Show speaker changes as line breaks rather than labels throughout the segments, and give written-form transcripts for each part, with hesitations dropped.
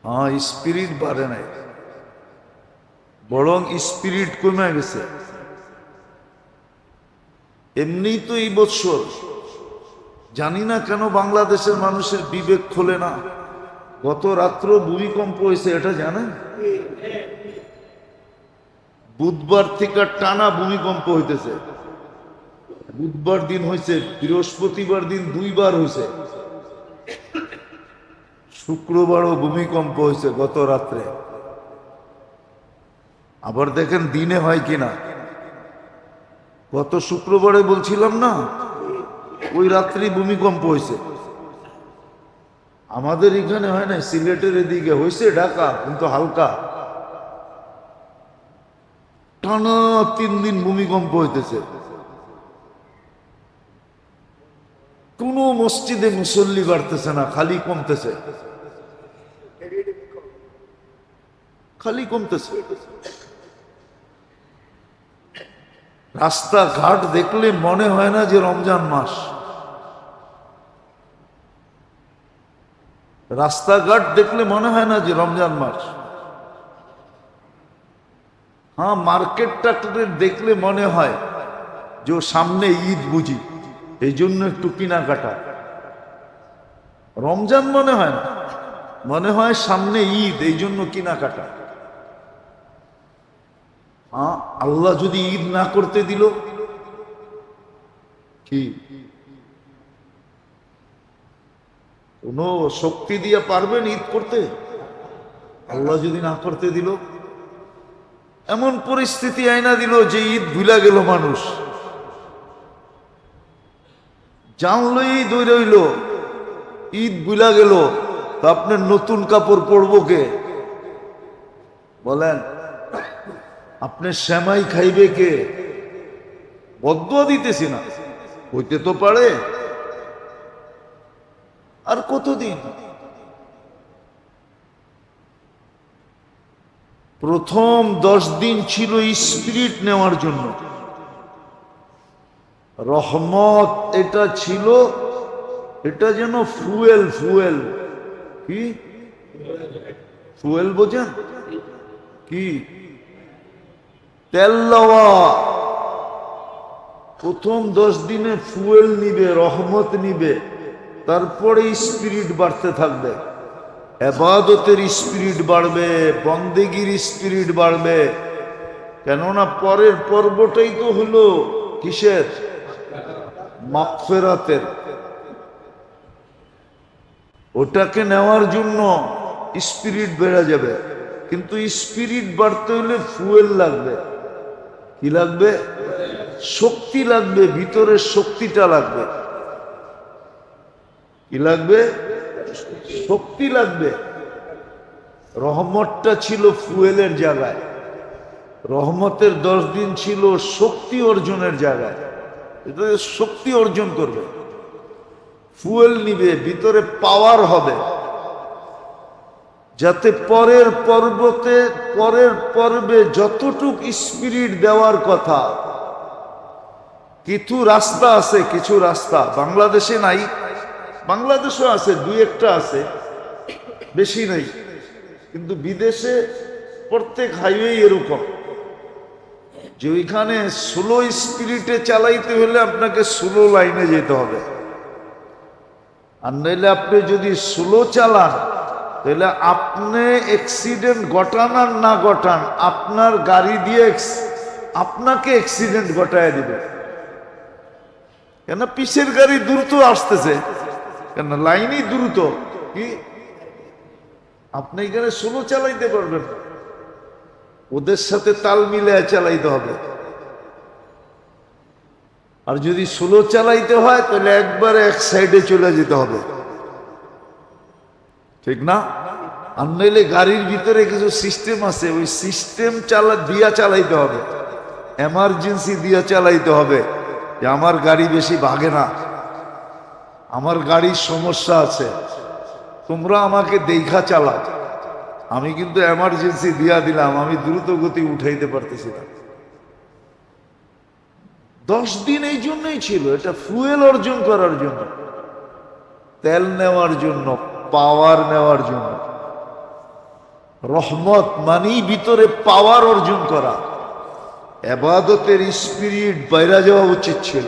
হ্যাঁ, স্পিরিট বাড়ে নাই, বরং স্পিরিট কমে গেছে। এমনি তো এই বছর জানি না কেন বাংলাদেশের মানুষের বিবেক খোলে না। গত রাত্র ভূমিকম্প হয়েছে, এটা জানেন? বুধবার থেকে টানা ভূমিকম্প হইতেছে। বুধবার দিন হয়েছে, বৃহস্পতিবার দিন 2 বার হয়েছে, শুক্রবারও ভূমিকম্প হয়েছে গত রাত্রে। আবার দেখেন দিনে হয় কিনা। গত শুক্রবারে বলছিলাম না, ওই রাত্রি ভূমিকম্প হয়েছে। আমাদের এখানে হয় না, সিলেটের এদিকে হয়েছে, ঢাকা কিন্তু হালকা। টানা 3 দিন ভূমিকম্প হইতেছে। কোন মসজিদে মুসল্লি বাড়তেছে না, খালি কমতেছে, খালি কমতেছে। রাস্তাঘাট দেখলে মনে হয় না যে রমজান মাস। রাস্তাঘাট দেখলে মনে হয় না যে রমজান মাস। হ্যাঁ, মার্কেটটা দেখলে মনে হয় যে সামনে ঈদ বুঝি, এই জন্য একটু কেনাকাটা। রমজান মনে হয় না, মনে হয় সামনে ঈদ, এই জন্য কেনাকাটা। হ্যাঁ, আল্লাহ যদি ঈদ না করতে দিল, কি কোন শক্তি দিয়ে পারবেন ঈদ করতে? আল্লাহ যদি না করতে দিল, এমন পরিস্থিতি আইনা দিল যে ঈদ ভুলা গেল মানুষ, জানলই দৌড় হইল, ঈদ ভুলা গেল। তো আপনার নতুন কাপড় পরবো কে বলেন? আপনি সেমাই খাইবে কে? বদুয়া দিতেছি না, হইতে তো পারে। আর কতদিন? প্রথম 10 দিন ছিল স্পিরিট নেওয়ার জন্য, রহমত এটা ছিল, এটা যেন ফুয়েল। ফুয়েল কি? ফুয়েল বোঝেন কি? তেল লওয়া। প্রথম 10 দিনে ফুয়েল নিবে, রহমত নিবে, তারপরে স্পিরিট বাড়তে থাকবে। ইবাদতের স্পিরিট বাড়বে, বন্দেগীর স্পিরিট বাড়বে। কেননা পরের পর্বটাই তো হলো কিসের? মাগফিরাতের। ওটাকে নেওয়ার জন্য স্পিরিট বেড়ে যাবে। কিন্তু স্পিরিট বাড়তে হলে ফুয়েল লাগবে। কি লাগবে? শক্তি লাগবে, ভিতরের শক্তিটা লাগবে। কি লাগবে? শক্তি লাগবে। রহমতটা ছিল ফুয়েলের জায়গায়, রহমতের 10 দিন ছিল শক্তি অর্জনের জায়গায়। এটা শক্তি অর্জন করবে, ফুয়েল নিবে, ভিতরে পাওয়ার হবে, যাতে পরের পর্বে যতটুক স্পিরিট দেওয়ার কথা। কিছু রাস্তা আছে, কিছু রাস্তা বাংলাদেশে নাই, বাংলাদেশও আছে, 2-1টা আছে, বেশি নাই। কিন্তু বিদেশে প্রত্যেক হাইওয়ে এরকম যে ওইখানে স্লো স্পিরিটে চালাইতে হলে আপনাকে স্লো লাইনে যেতে হবে। আর নইলে আপনি যদি স্লো চালান, তাহলে আপনি অ্যাক্সিডেন্ট ঘটান আর না ঘটান, আপনার গাড়ি দিয়ে আপনাকে অ্যাক্সিডেন্ট ঘটায় দিবে। কেন? পিছের গাড়ি দ্রুত আসতেছে, কেন? লাইনই দ্রুত। কি আপনি এখানে স্লো চালাইতে পারবেন? ওদের সাথে তাল মিলিয়ে চালাইতে হবে। আর যদি স্লো চালাইতে হয় তাহলে একবারে এক সাইডে চলে যেতে হবে, ঠিক না? আর নইলে গাড়ির ভিতরে কিছু সিস্টেম আছে, ওই সিস্টেম দিয়া চালাইতে হবে, এমার্জেন্সি দিয়া চালাইতে হবে। যে আমার গাড়ি বেশি ভাগে না, আমার গাড়ির সমস্যা আছে, তোমরা আমাকে দেখা চালাও। আমি কিন্তু এমার্জেন্সি দিয়া দিলাম, আমি দ্রুত গতি উঠাইতে পারতেছি না। 10 দিন এই জন্যই ছিল, এটা ফুয়েল অর্জন করার জন্য, তেল নেওয়ার জন্য, পাওয়ার নেওয়ার জন্য। রহমত মানেই ভিতরে পাওয়ার অর্জন করা। ইবাদতের স্পিরিট বাইরে যাওয়া উচিত ছিল।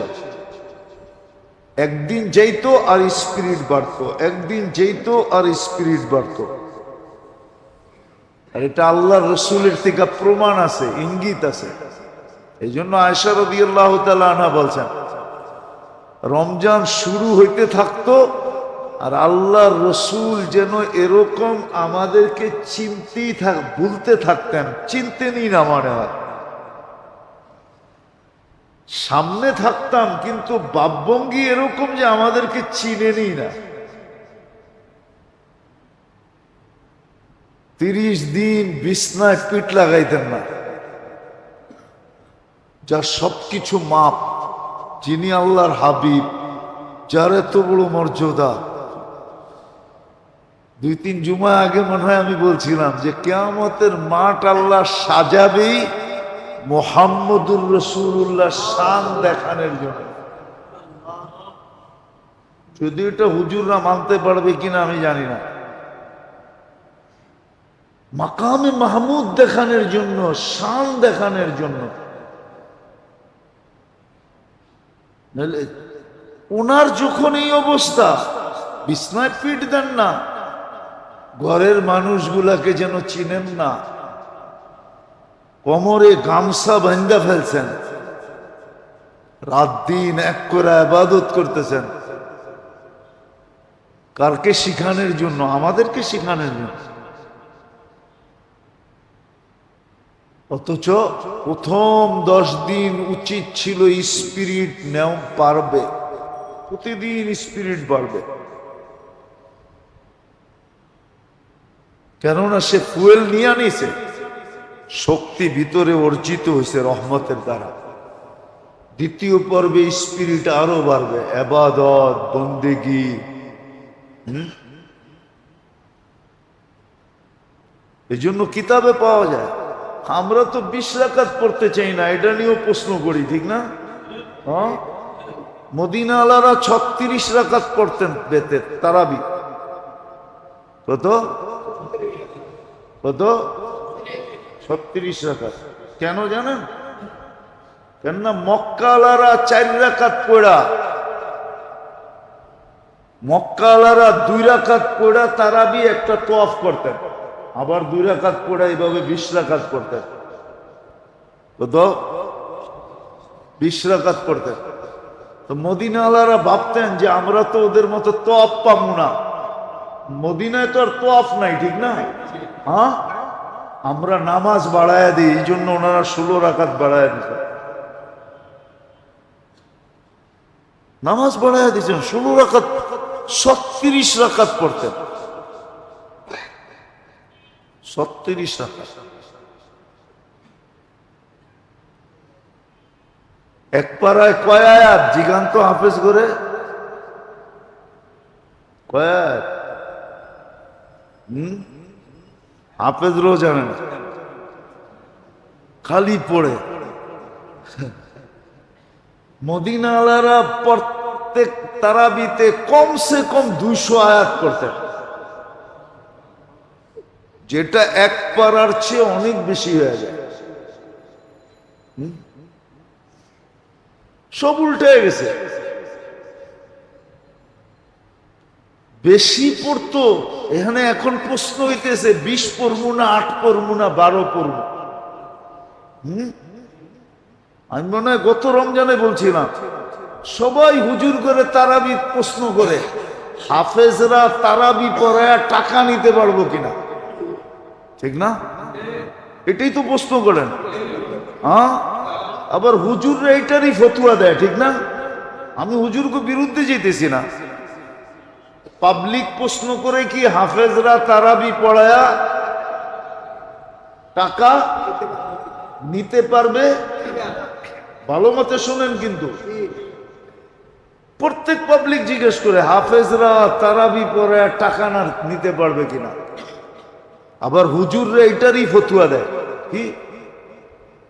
একদিন যাইতো আর স্পিরিট বাড়তো, একদিন যাইতো আর স্পিরিট বাড়তো। আর এটা আল্লাহ রসুলের থেকে প্রমাণ আছে, ইঙ্গিত আছে। এই জন্য আয়েশা রাদিয়াল্লাহু তাআলা আনহা বলছেন, রমজান শুরু হইতে থাকতো আর আল্লাহর রসুল যেন এরকম আমাদেরকে ভুলতে থাকতেন, চিনতেনই না মনে হয়। সামনে থাকতাম কিন্তু বাপভঙ্গি এরকম যে আমাদেরকে চিনেনই না। 30 দিন বিছনায় পিঠ লাগাইতেন না, যার সবকিছু মাপ, যিনি আল্লাহর হাবিব, যার এত বড় মর্যাদা। 2-3 জুমা আগে মনে হয় আমি বলছিলাম যে কিয়ামতের মাঠ আল্লাহ সাজাবেই মুহাম্মদুর রাসূলুল্লাহ শান দেখানোর জন্য। যদি এটা হুজুররা মানতে পারবে কিনা আমি জানি না। মাকামে মাহমুদ দেখানোর জন্য, শান দেখানোর জন্য। ওনার যখন এই অবস্থা, বিছনায় পিঠ দেন না, ঘরের মানুষগুলাকে যেন চিনেন না, কোমরে গামছা বাঁধা ফেলছেন, রাত দিন এক করে ইবাদত করতেছেন। কারকে শিখানোর জন্য? আমাদেরকে শিখানোর জন্য। অথচ প্রথম 10 দিন উচিত ছিল স্পিরিট নেও পারবে, প্রতিদিন স্পিরিট বাড়বে। কেননা সে ফুয়েল নিয়ে আনিছে, শক্তি ভিতরে অর্জিত হয়েছে রহমতের দ্বারা। দ্বিতীয় পর্বে স্পিরিট আরো বাড়বে, ইবাদত বন্দেগী। এই জন্য কিতাবে পাওয়া যায়। আমরা তো 20 রাকাত পড়তে চাই না, এটা নিয়েও প্রশ্ন করি, ঠিক না? হ্যাঁ, মদিনা আলারা 36 রাকাত পড়তেন বেতের তারাবি। কত কত? 36 রাকাত। কেন জানেন? কেননা মক্কা আলারা 4 রাকাত পড়া, মক্কা আলারা 2 রাকাত পড়া তারাবি একটা তোয়াফ করতেন, আবার 2 রাকাত পড়া এইভাবে 20 রাকাত পড়তেন। কত? 20 রাকাত পড়তেন। তো মদিনা আলারা ভাবতেন যে আমরা তো ওদের মতো তোয়াফ পাবো না, মদিনায় তো আর তোয়াফ নাই, ঠিক না? হ্যাঁ, আমরা নামাজ বাড়ায় দিই, এই জন্য ওনারা 16 রাকাত বাড়ায় দিতেন। নামাজ বাড়ায় দিয়েছেন 16 রাকাত, 36 রাকাত পড়তেন। 36 রাকাত। এক পারায় কয় আয়াত? জিগান্ত হাফেজ করে কয় আয়াত? হাফেজরাও জানে না, খালি পড়ে। মদিনা আলারা প্রত্যেক তারাবিতে কমসে কম 200 আয়াত করতেন, যেটা এক পারার চেয়ে অনেক বেশি হয়ে যায়। সব উল্টে গেছে। বেশি পড়তো এখানে। এখন প্রশ্ন হইতেছে 20 পড়বো না, 8 পড়বো না, 12 পড়বো। আমি মনে হয় গত রমজানে বলছিলাম, সবাই হুজুর করে তারাবি প্রশ্ন করে, হাফেজরা তারাবি পড়ায় টাকা নিতে পারবো কিনা, ঠিক না? এটাই তো প্রশ্ন করেন। হ্যাঁ, আবার হুজুররা এইটারই ফতুয়া দেয়, ঠিক না? আমি হুজুরকে বিরুদ্ধে যেতেছি না। পাবলিক প্রশ্ন করে কি হাফেজরা তারাবি পড়ায়া টাকা নিতে পারবে? ভালো মতে শুনেন, কিন্তু প্রত্যেক পাবলিক জিজ্ঞেস করে হাফেজরা তারাবি পড়ায়া টাকা না নিতে পারবে কিনা। আবার হুজুররা এটারই ফতুয়া দেয় কি?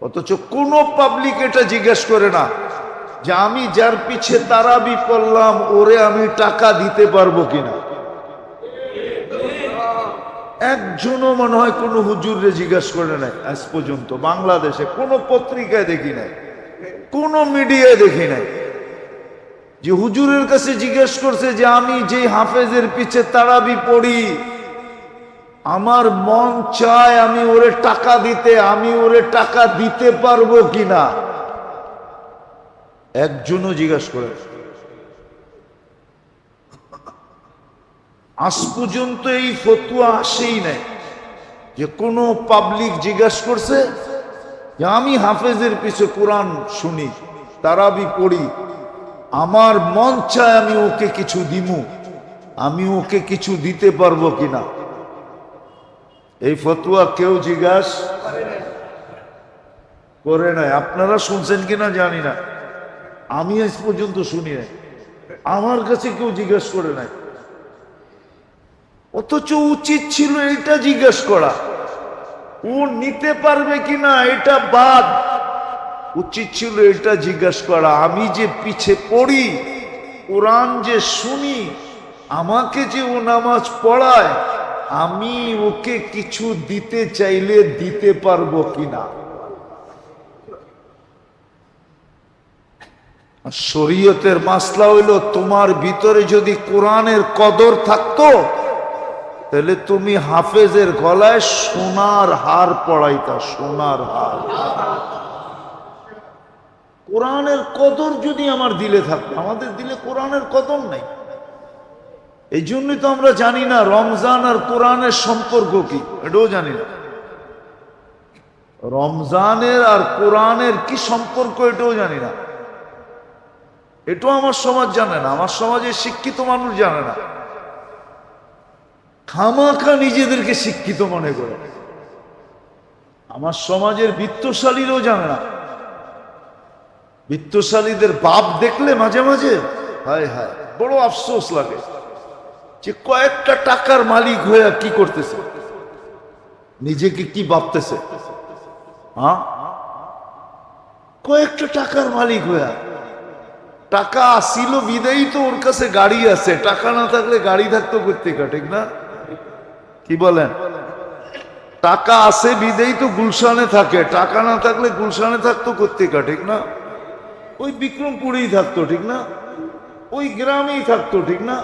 অথচ কোন পাবলিক এটা জিজ্ঞেস করে না যে আমি যার পিছে তারাবি পড়লাম ওরে আমি টাকা দিতে পারবো কিনা। একজনও মনে হয় কোনো হুজুরে জিজ্ঞাসা করে নাই আজ পর্যন্ত। বাংলাদেশে কোনো পত্রিকায় দেখি নাই, কোনো মিডিয়ায় দেখি নাই যে হুজুরের কাছে জিজ্ঞেস করছে যে আমি যে হাফেজের পিছে তারাবি পড়ি, আমার মন চায় আমি ওরে টাকা দিতে, আমি ওরে টাকা দিতে পারবো কিনা। একজনও জিজ্ঞেস করে। আজ পর্যন্ত এই ফতুয়া আসেই নাই যে কোনো পাবলিক জিজ্ঞাসা করছে যে আমি হাফেজের পিছে কোরআন শুনি, তারাবি পড়ি, আমার মন চায় আমি ওকে কিছু দিমু, আমি ওকে কিছু দিতে পারবো কিনা। এই ফতুয়া কেউ জিজ্ঞাসা করে নাই। আপনারা শুনছেন কিনা জানি না, আমি আজ পর্যন্ত শুনি নাই, আমার কাছে কেউ জিজ্ঞাসা করে নাই। অথচ উচিত ছিল এটা জিজ্ঞেস করা, ও নিতে পারবে কিনা এটা বাদ, উচিত ছিল এটা জিজ্ঞেস করা আমি যে পিছে পড়ি, কোরআন যে শুনি, আমাকে যে ও নামাজ পড়ায়, আমি ওকে কিছু দিতে চাইলে দিতে পারবো কিনা। শরীয়তের মাসলা হইল তোমার ভিতরে যদি কোরআনের কদর থাকতো তাহলে তুমি হাফেজের গলায় সোনার হার পড়াইতা, সোনার হার। কোরআনের কদর যদি আমার দিলে থাকতো, আমাদের দিলে কোরআনের কদর নাই। এই জন্যই তো আমরা জানি না রমজান আর কোরআনের সম্পর্ক কি, এটাও জানি না। রমজানের আর কোরআনের কি সম্পর্ক এটাও জানি না, এটাও আমার সমাজ জানে না, আমার সমাজের শিক্ষিত মানুষ জানে না। খামাখা নিজেদেরকে শিক্ষিত মনে করে। আমার সমাজের বিত্তশালীরাও জানে না। বিত্তশালীদের বাপ দেখলে মাঝে মাঝে হায় হায় বড় আফসোস লাগে যে কয়েকটা টাকার মালিক হয়ে কি করতেছে, নিজেকে কি ভাবতেছে। হ্যাঁ, কয়েকটা টাকার মালিক হয়ে, টাকা আসিল বিদায়ী তো ওর কাছে গাড়ি আছে, টাকা না থাকলে গাড়ি থাকতো কোত্থেকে, ঠিক না? কি বলেন? টাকা আছে বিদেই তো গুলশানে থাকে, টাকা না থাকলে গুলশানে থাকতো কোত্থেকে, ঠিক না? ওই বিক্রমপুরেই থাকতো, ঠিক না? ওই গ্রামেই থাকতো, ঠিক না?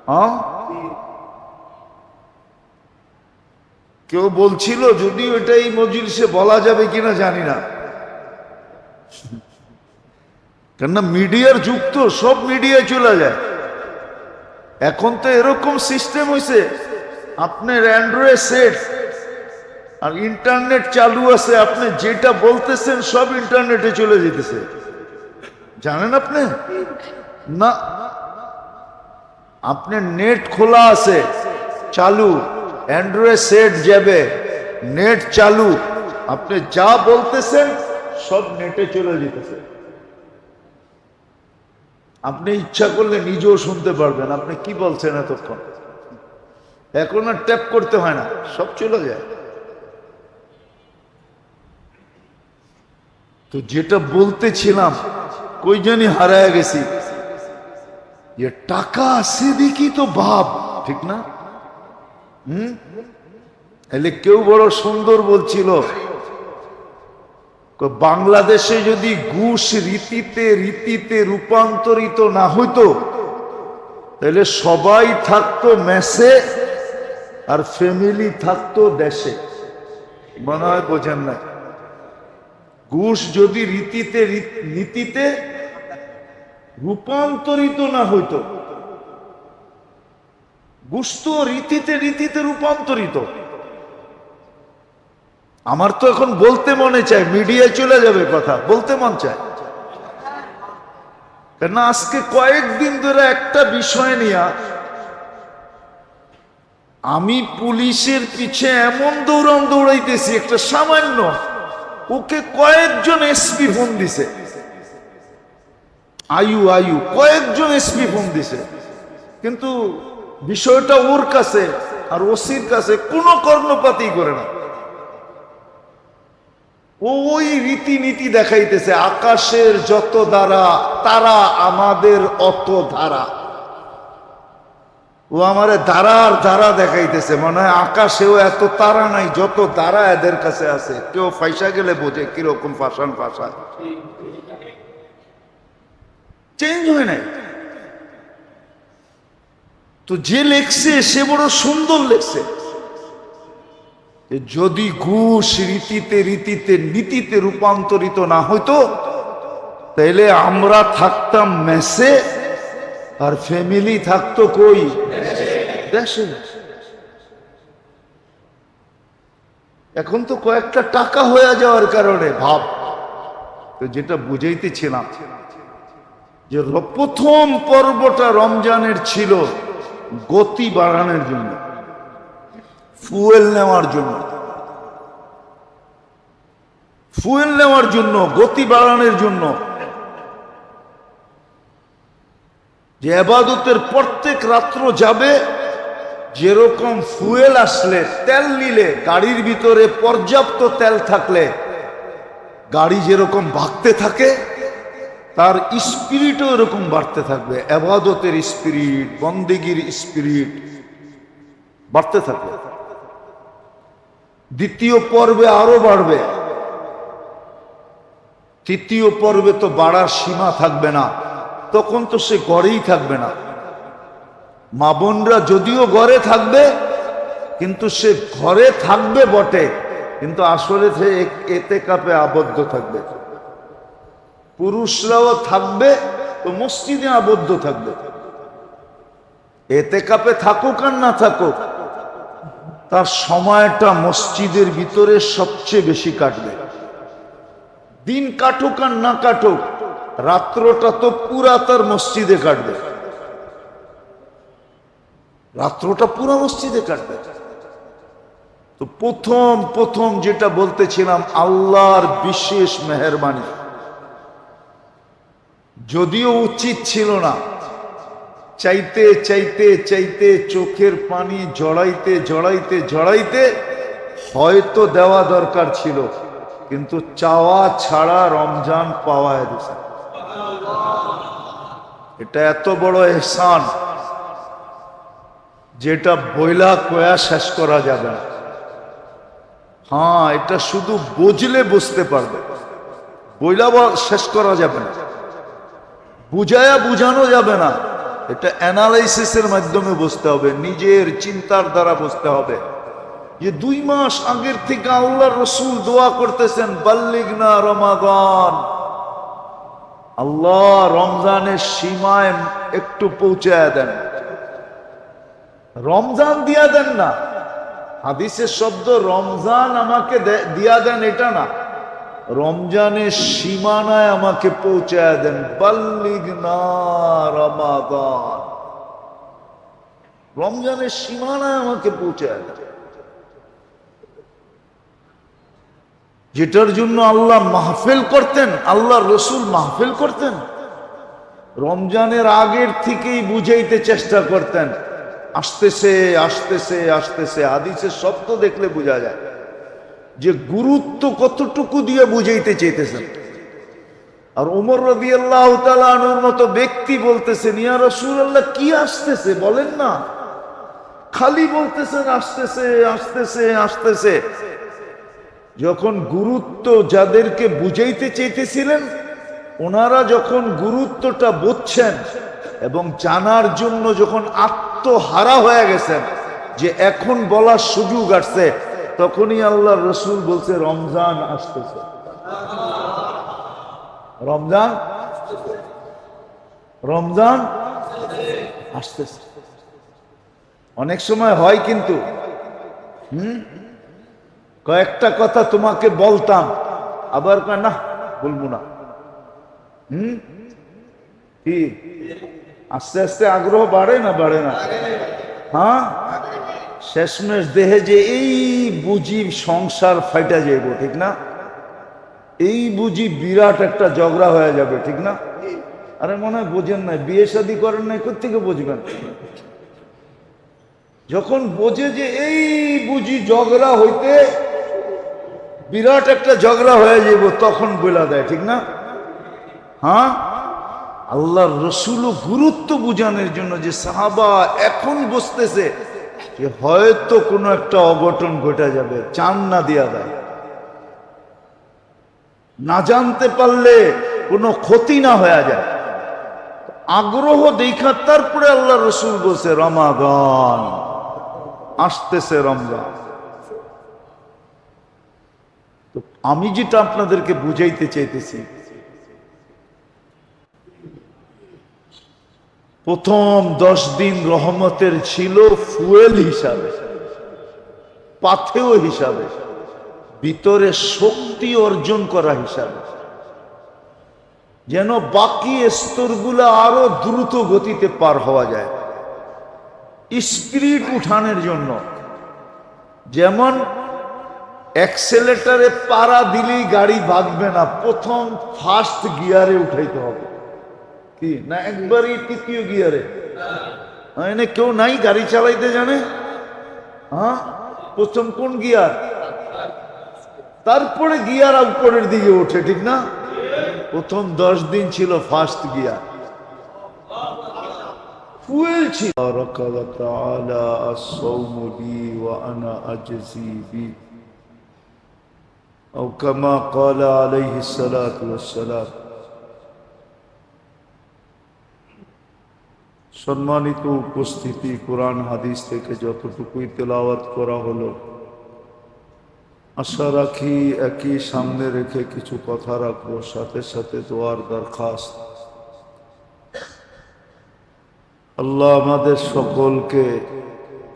হ্যাঁ, কেউ বলছিল, যদিও এটা এই মজলিসে বলা যাবে কিনা জানি না, কেননা মিডিয়ার যুগ তো, সব মিডিয়ায় চলে যায়। এখন তো এরকম সিস্টেম হয়েছে, আপনার অ্যান্ড্রয়েড সেট আর ইন্টারনেট চালু আছে, আপনি যেটা বলতেছেন সব ইন্টারনেটে চলে যেতেছে, জানেন আপনি না? আপনার নেট খোলা আছে, চালু, অ্যান্ড্রয়েড সেট যাবে, নেট চালু, আপনি যা বলতেছেন সব নেটে চলে যেতেছে। আপনি ইচ্ছা করলে নিজেও শুনতে পারবেন আপনি কি বলছেন এতক্ষণ। এখন আর ট্যাপ করতে হয় না, সব চলে যায়। তো যেটা বলতেছিলাম কই জানি হারায় গেছি, যে টাকা আছে দেখি তো ভাব, ঠিক না? এলে কেউ বড় সুন্দর বলছিল, বাংলাদেশে যদি ঘুষ রীতিতে রীতিতে রূপান্তরিত না হইতো তাহলে সবাই থাকতো মেসে আর ফ্যামিলি থাকতো দেশে। মনে হয় বোঝেন না? ঘুষ যদি রীতিতে নীতিতে রূপান্তরিত না হইতো, ঘুষ তো রীতিতে রীতিতে রূপান্তরিত। আমার তো এখন বলতে মনে চায়, মিডিয়ায় চলে যাবে কথা, বলতে মন চায়, কেন আজকে কয়েকদিন ধরে একটা বিষয় নিয়ে আমি পুলিশের পিছে এমন দৌড়াইতেছি, একটা সামান্য, ওকে কয়েকজন এসপি ফোন দিছে, আয়ু কয়েকজন এসপি ফোন দিছে, কিন্তু বিষয়টা ওর কাছে আর ওসির কাছে কোনো কর্ণপাতই করে না। ওই রীতিনীতি দেখাইতেছে, আকাশের যত ধারা তারা আমাদের অত ধারা। ও আমারে তারার তারা দেখাইতেছে, মনে হয় আকাশেও এত তারা নাই যত তারা এদের কাছে আছে। কেউ ফাইসা গেলে বোঝে কিরকম ফাঁসান ফাঁসা, চেঞ্জ হয় নাই। তো যে লেখছে সে বড় সুন্দর লেখছে, যদি ঘুষ রীতিতে রীতিতে নীতিতে রূপান্তরিত না হইতো তাহলে আমরা থাকতাম মেসে আর ফ্যামিলি থাকতো কই, দেশে। এখন তো কয়েকটা টাকা হয়ে যাওয়ার কারণে ভাব। তো যেটা বুঝাইতেছিলাম যে প্রথম পর্বটা রমজানের ছিল গতি বাড়ানোর জন্য, ফুয়েল নেওয়ার জন্য, ফুয়েল নেওয়ার জন্য, গতি বাড়ানোর জন্য, যে ইবাদতের প্রত্যেক রাত্র যাবে। যেরকম ফুয়েল আসলে, তেল নিলে, গাড়ির ভিতরে পর্যাপ্ত তেল থাকলে গাড়ি যেরকম ভাগতে থাকে, তার স্পিরিটও এরকম বাড়তে থাকবে। ইবাদতের স্পিরিট, বন্দেগীর স্পিরিট বাড়তে থাকবে। দ্বিতীয় পর্বে আরো বাড়বে, তৃতীয় পর্বে তো বাড়ার সীমা থাকবে না, তখন তো সে ঘরেই থাকবে না। মা বোনরা যদিও ঘরে থাকবে, কিন্তু সে ঘরে থাকবে বটে, কিন্তু আসলে সে এতেকাপে আবদ্ধ থাকবে। পুরুষরাও থাকবে তো মসজিদে আবদ্ধ থাকবে। এতেকাপে থাকুক আর না থাকুক, তার সময়টা মসজিদের ভিতরে সবচেয়ে বেশি কাটবে। দিন কাটুক আর না কাটুক, রাত্রটা তো পুরা তার মসজিদে কাটবে, রাত্রটা পুরা মসজিদে কাটবে। তো প্রথম যেটা বলতেছিলাম, আল্লাহর বিশেষ মেহেরবানি। যদিও উচিত ছিল না, চাইতে চাইতে চাইতে চোখের পানি জড়াইতে জড়াইতে জড়াইতে হয়তো দেওয়া দরকার ছিল, কিন্তু চাওয়া ছাড়া রমজান পাওয়া গেছে। এটা এত বড় ইহসান যেটা বইলা কয়া শেষ করা যাবে না। হ্যাঁ, এটা শুধু বুঝলে বুঝতে পারবে, বইলা শেষ করা যাবে না, বুঝায়া বুঝানো যাবে না। এটা অ্যানালাইসিসের মাধ্যমে বুঝতে হবে, নিজের চিন্তার দ্বারা বুঝতে হবে। যে 2 মাস আগের থেকে আল্লাহর রাসূল দোয়া করতেছেন, বাল্লিগনা রমাদান, আল্লাহ রমজানের সীমায় একটু পৌঁছায় দেন। রমজান দিয়া দেন না, হাদিসের শব্দ রমজান আমাকে দিয়া দেন এটা না, রমজানের সীমানায় আমাকে পৌঁছায় দেন। বাল্লিগনা রমাদান, রমজানের সীমানায় আমাকে পৌঁছায় দেন। যেটার জন্য আল্লাহ মাহফিল করতেন, আল্লাহর রাসূল মাহফিল করতেন, রমজানের আগের থেকেই বুঝাইতে চেষ্টা করতেন। আসতেছে আসতেছে আসতেছে, হাদিসের শব্দ দেখলে বোঝা যায় যে গুরুত্ব কতটুকু দিয়ে বুঝাইতে চেয়েছেন। আর ওমর রাদিয়াল্লাহু তাআলা আনহুর মতো ব্যক্তি বলতেছেন, ইয়া রাসূলুল্লাহ কি আসতেছে বলেন না, খালি বলতেছেন আসতেছে আসতেছে আসতেছে। যখন গুরুত্ব যাদেরকে বুঝাইতে চেয়েছিলেন, ওনারা যখন গুরুত্বটা বুঝছেন এবং জানার জন্য যখন আত্মহারা হয়ে গেছেন যে এখন বলার সুযোগ আসছে, তখনই আল্লাহর রাসূল বলছে রমজান আসতেছে, রমজান রমজান আসতেছে। অনেক সময় হয় কিন্তু কয়েকটা কথা তোমাকে বলতাম, আবার না বলবো না। কি আস্তে আস্তে আগ্রহ বাড়ে না বাড়ে না? হ্যাঁ, শেষমেশ দেহে যে এই বুঝি সংসার ফাইটা যাইব, ঠিক না? এই বুঝি বিরাট একটা ঝগড়া হয়ে যাবে, ঠিক না? আরে মনে হয় বোঝেন নাই, বিয়ে শাদী করেন নাই, কোত্থেকে বুঝবেন? যখন বোঝে যে এই বুঝি ঝগড়া হইতে বিরাট একটা ঝগড়া হয়ে যাব, তখন বলা দেয়, ঠিক না? হ্যাঁ, আল্লাহর রসুলও গুরুত্ব বুঝানোর জন্য যে সাহাবা এখন বসতেছে যে হয়তো কোনো একটা অঘটন ঘটে যাবে, চান না দেয়া দেয়, না জানতে পারলে কোনো ক্ষতি না হয়ে যায়, আগ্রহ দেখা তারপরে আল্লাহ রসুল বলছে রমাদান আসতেছে, রমজান। তো আমি যেটা আপনাদেরকে বুঝাইতে চাইতেছি, প্রথম 10 দিন রহমতের ছিল ফুয়েল হিসাবে, পাথেয় হিসাবে, ভিতরে শক্তি অর্জন করা হিসাবে, যেন বাকি স্তরগুলো আরো দ্রুত গতিতে পার হওয়া যায়, স্পিরিট উঠানোর জন্য। যেমন অ্যাক্সেলেটারে পাড়া দিলেই গাড়ি ভাগবে না, প্রথম ফার্স্ট গিয়ারে উঠাইতে হবে, কি না একবারই তৃতীয় গিয়ারে? এনে কেউ নাই গাড়ি চালাইতে জানে? হ্যাঁ, প্রথম কোন গিয়ার, তারপরে গিয়ার উপরের দিকে ওঠে, ঠিক না? প্রথম 10 দিন ছিল ফার্স্ট গিয়ার, ফুয়েল ছিল। أو كما قال عليه الصلاة والسلام। সম্মানিত উপস্থিতি, কোরআন হাদিস থেকে যতটুকুই তেলাওয়াত করা হলো, আশা রাখি একই সামনে রেখে কিছু কথা রাখবো, সাথে সাথে দোয়ার দরখাস্ত। আল্লাহ আমাদের সকলকে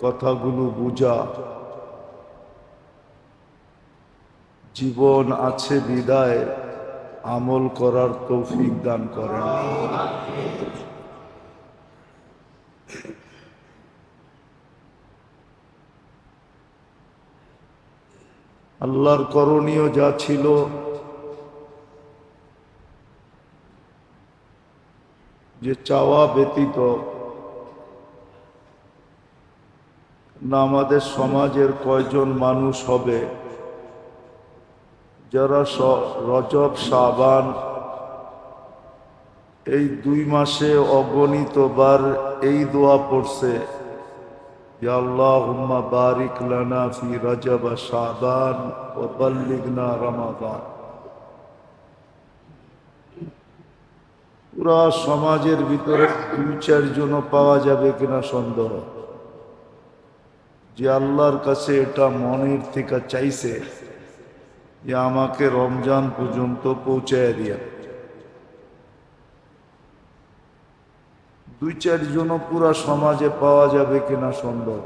কথাগুলো বুঝা, জীবন আছে বিদায় আমল করার তৌফিক দান করেন। আল্লাহর করণীয় যা ছিল যে চাওয়া ব্যতীত না আমাদের সমাজের কয়জন মানুষ হবে যারা রজব শাবান এই 2 মাসে অগণিতবার এই দোয়া পড়ছে, ইয়া আল্লাহুম্মা বারিক লানা ফি রজব শাবান ওয়া বাল্লিগনা রমাদান। পুরা সমাজের ভিতরে 2-4 জন পাওয়া যাবে কিনা সন্দেহ, যে আল্লাহর কাছে এটা মনের থেকে চাইছে যে আমাকে রমজান পর্যন্ত পৌঁছায় দিয়া। 2-4 জন পুরা সমাজে পাওয়া যাবে কিনা সন্দেহ,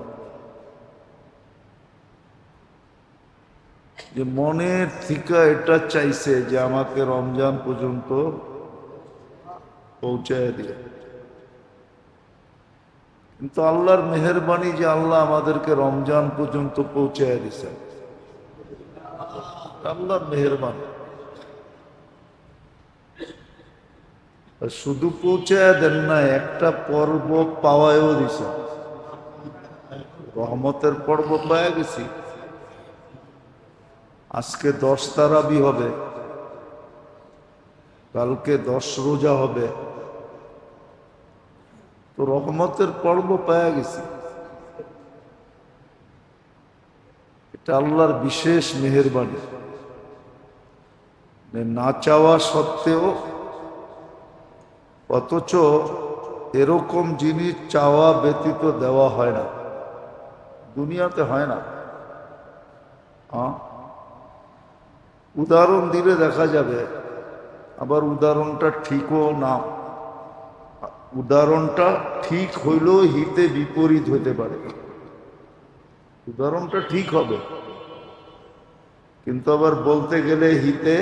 যে মনের থেকে এটা চাইছে যে আমাকে রমজান পর্যন্ত পৌঁছায় দিয়া। কিন্তু আল্লাহর মেহেরবানি যে আল্লাহ আমাদেরকে রমজান পর্যন্ত পৌঁছায় দিছে, আল্লাহর মেহেরবানি। শুধু পৌঁছায় দেন না, একটা পর্ব পাওয়ায়ও দিছে, রহমতের পর্ব পাওয়া গেছি। আজকে 10 তারাবি হবে, কালকে 10 রোজা হবে, তো রহমতের পর্ব পাওয়া গেছি। এটা আল্লাহর বিশেষ মেহেরবানি। না চাওয়া সত্ত্বেও, অথচ এরকম জিনিস চাওয়া ব্যতীত দেওয়া হয় না, দুনিয়াতে হয় না। উদাহরণ দিলে দেখা যাবে, আবার উদাহরণটা ঠিকও না, উদাহরণটা ঠিক হইলেও হিতে বিপরীত হইতে পারে। উদাহরণটা ঠিক হবে কিন্তু আবার বলতে গেলে হিতে,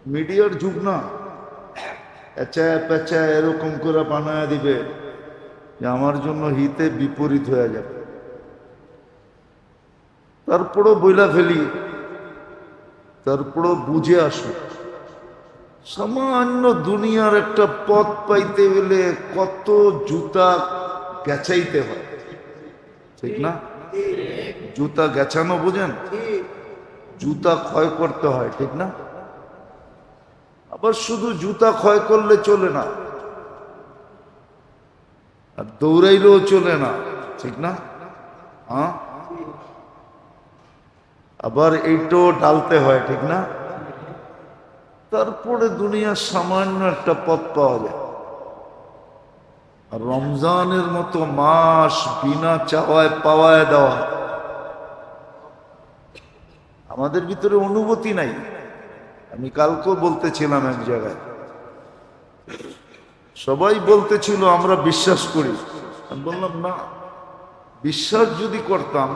মিডিয়ার যুগ না, এচায় পেঁচায় এরকম করে বানায় দিবে যে আমার জন্য হিতে বিপরীত হয়ে যাবে। তারপরও বইলা ফেলি, তারপরও বুঝে আসো, সামান্য দুনিয়ার একটা পথ পাইতে গেলে কত জুতা গেছাইতে হয়, ঠিক না? জুতা গেছানো বুঝেন, জুতা ক্ষয় করতে হয়, ঠিক না? আবার শুধু জুতা ক্ষয় করলে চলে না, আর দৌড়াইলেও চলে না, ঠিক না? হ্যাঁ, আবার এইটাও ঢালতে হয়, ঠিক না? তারপরে দুনিয়ার সামান্য একটা পথ পাওয়া যায়। আর রমজানের মতো মাস বিনা চাওয়ায় পাওয়ায় দেওয়া আমাদের ভিতরে অনুভূতি নাই। আমি কালকেও বলতেছিলাম এক জায়গায়, সবাই বলতেছিল আমরা বিশ্বাস করি। আমি বললাম না, বিশ্বাস যদি করতাম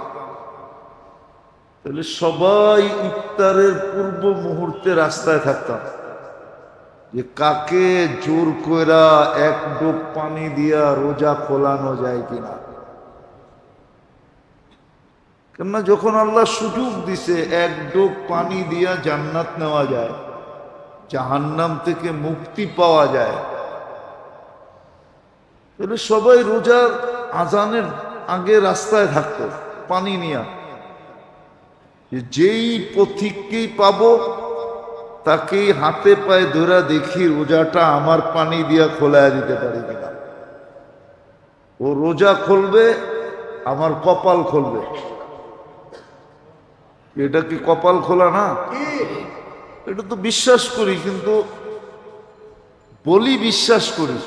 তাহলে সবাই ইফতারের পূর্ব মুহূর্তে রাস্তায় থাকতাম, যে কাকে জোর কইরা এক ডোব পানি দিয়া রোজা খোলানো যায় কিনা। কেননা যখন আল্লাহ সুযোগ দিছে এক ডোব পানি দিয়া জান্নাত নেওয়া যায়, জাহান্নাম থেকে মুক্তি পাওয়া যায়, তাহলে সবাই রোজার আজানের আগে রাস্তায় থাকতো পানি নিয়া, যেই পথিককেই পাবো তাকেই হাতে পায়ে ধরে দেখি রোজাটা আমার পানি দিয়া খোলায় দিতে পারি কিনা। ও রোজা খুলবে, আমার কপাল খুলবে। এটা কি কপাল খোলা না? এটা তো বিশ্বাস করি, কিন্তু বলি বিশ্বাস করি,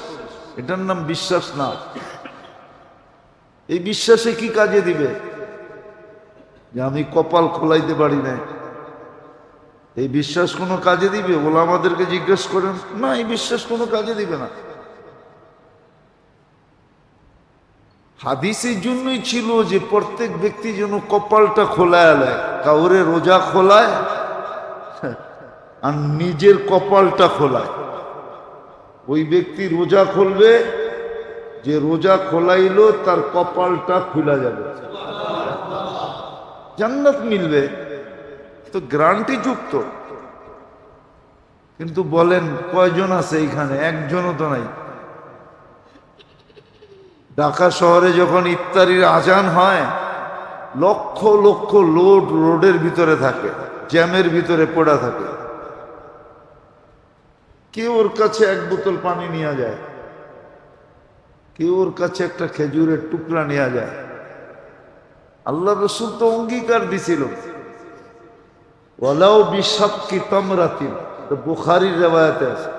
এটার নাম বিশ্বাস না। এই বিশ্বাসে কি কাজে দিবে যে আমি কপাল খোলাইতে পারি না? এই বিশ্বাস কোনো কাজে দিবে? ওলামাদেরকে জিজ্ঞেস করেন, না, এই বিশ্বাস কোনো কাজে দিবে না। হাদিসের জন্যই ছিল যে প্রত্যেক ব্যক্তি যেন কপালটা খোলায় নেয়, কাউরে রোজা খোলায় আর নিজের কপালটা খোলায়। ওই ব্যক্তি রোজা খুলবে, যে রোজা খোলাইলো তার কপালটা খুলা যাবে, জান্নাত মিলবে, তো গ্যারান্টি যুক্ত। কিন্তু বলেন কয়জন আছে এখানে? একজনও তো নাই। ঢাকা শহরে যখন ইফতারির আজান হয়, লক্ষ লক্ষ লোড রোডের ভিতরে থাকে, জ্যামের ভিতরে পড়া থাকে। কেউ ওর কাছে এক বোতল পানি নিয়ে যায়, কেউ ওর কাছে একটা খেজুরের টুকরা নিয়ে যায়। আল্লাহ রসুল তো অঙ্গীকার দিছিল, ওয়ালাউ বিশাক্কি তামরাতিন, বুখারীর রিওয়ায়াতে আছে,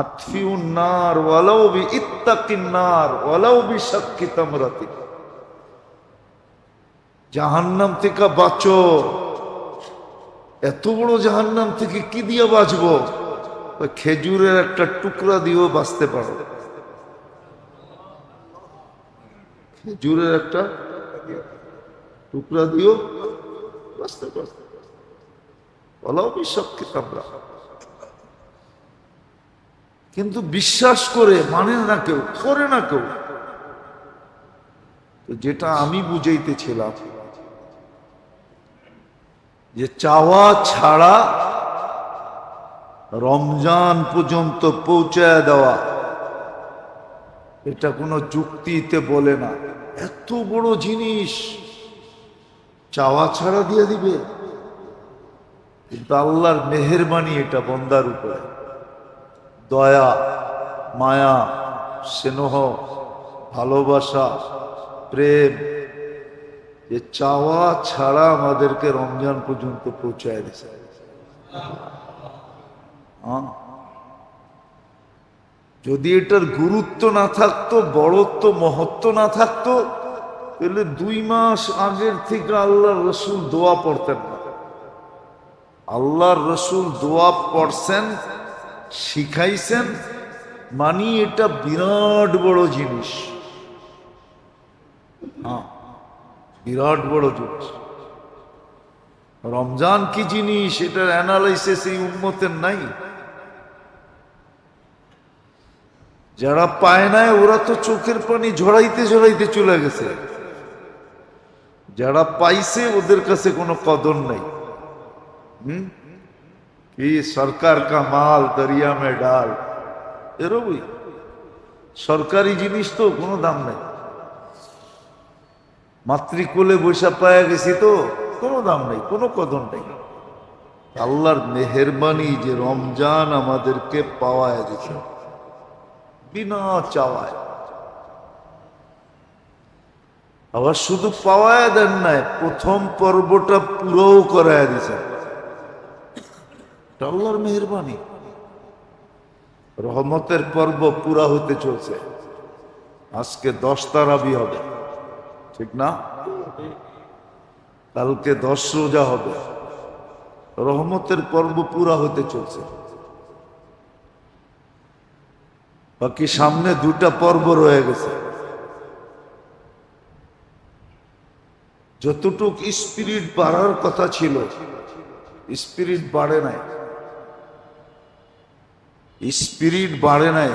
আতফিউন নার ওয়ালাউ বিইত্তাকিন নার ওয়ালাউ বিশাক্কি তামরাতিন। জাহান্নাম থেকে বাঁচো, এত বড় জাহান্নাম থেকে কি দিয়ে বাঁচবো? খেজুরের একটা টুকরা দিয়েও বাঁচতে পারো, খেজুরের একটা টুকরা দিয়েও বাঁচতে পারো। ওয়ালাউ বিশাক্কি তামরাতিন। কিন্তু বিশ্বাস করে মানে না কেউ, করে না কেউ। তো যেটা আমি বুঝাইতেছিলাম, যে চাওয়া ছাড়া রমজান পর্যন্ত পৌঁছায় দেওয়া, এটা কোনো যুক্তিতে বলে না। এত বড় জিনিস চাওয়া ছাড়া দিয়ে দিবে? কিন্তু আল্লাহর মেহেরবানি এটা বন্দার উপরে, দয়া, মায়া, স্নেহ, ভালোবাসা, প্রেম, যে চাওয়া ছাড়া আমাদেরকে রমজান পর্যন্ত পৌঁছায় দিয়েছে। যদি এটার গুরুত্ব না থাকতো, বড়ত্ব, মহত্ব না থাকতো, তাহলে 2 মাস আগের থেকে আল্লাহর রসুল দোয়া পড়তেন না। আল্লাহর রসুল দোয়া পড়ছেন, শিখাইছেন, মানি এটা বিরাট বড় জিনিস। হ্যাঁ, বিরাট বড় জিনিস। রমজান কি জিনিস এটার অ্যানালাইসিস এই উম্মতের নাই। যারা পায় নাই ওরা তো চোখের পানি ঝরাইতে ঝরাইতে চলে গেছে, যারা পাইছে ওদের কাছে কোনো কদর নাই। কি সরকার কা মাল দরিয়া মে ডাল, এরকমই সরকারি জিনিস তো কোনো দাম নাই। মাতৃকোলে বৈশা পায়া গেছি তো কোনো দাম নেই, কোনো কদর নেই। আল্লাহর মেহেরবানি যে রমজান আমাদেরকে পাওয়ায় দিছে বিনা চাওয়ায়। আবার শুধু পাওয়ায় দেন নাই, প্রথম পর্বটা পুরোও করায় দিছেন। আল্লাহর মেহেরবানি। রহমতের পর্ব পুরা হতে চলছে। আজকে 10 তারাবি হবে, ঠিক না? কালকে 10 রোজা হবে। রহমতের পর্ব পুরা হতে চলছে। বাকি সামনে 2টা পর্ব রয়ে গেছে। যতটুক স্পিরিট বাড়ার কথা ছিল, স্পিরিট বাড়ে নাই, স্পিরিট বাড়ে নাই।